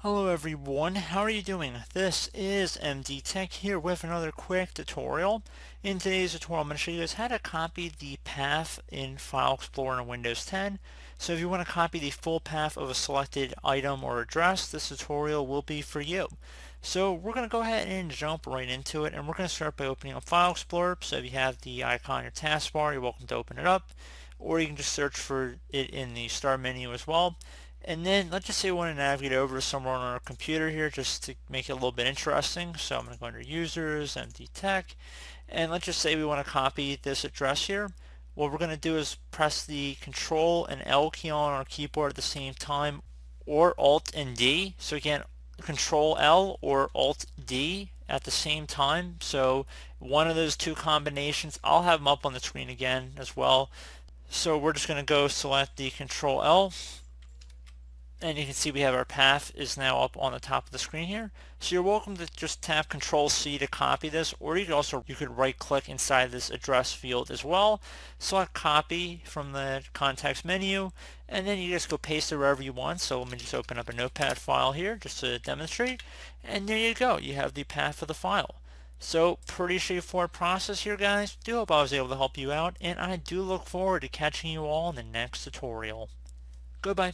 Hello everyone, how are you doing? This is MD Tech here with another quick tutorial. In today's tutorial, I'm going to show you guys how to copy the path in File Explorer in Windows 10. So if you want to copy the full path of a selected item or address, this tutorial will be for you. So we're going to go ahead and jump right into it, and we're going to start by opening up File Explorer. So if you have the icon on your taskbar, you're welcome to open it up, or you can just search for it in the Start menu as well. And then let's just say we want to navigate over to somewhere on our computer here just to make it a little bit interesting. So I'm going to go under Users, MD Tech, and let's just say we want to copy this address here. What we're going to do is press the Control and L key on our keyboard at the same time, or Alt and D. So again, Control L or Alt D at the same time. So one of those two combinations, I'll have them up on the screen again as well. So we're just going to go select the Control L, and you can see we have our path is now up on the top of the screen here. So you're welcome to just tap Control C to copy this, or you could right click inside this address field as well. Select copy from the context menu, and then you just go paste it wherever you want. So let me just open up a notepad file here just to demonstrate, and there you go, you have the path of the file. So pretty straightforward process here, guys. Do hope I was able to help you out, and I do look forward to catching you all in the next tutorial. Goodbye.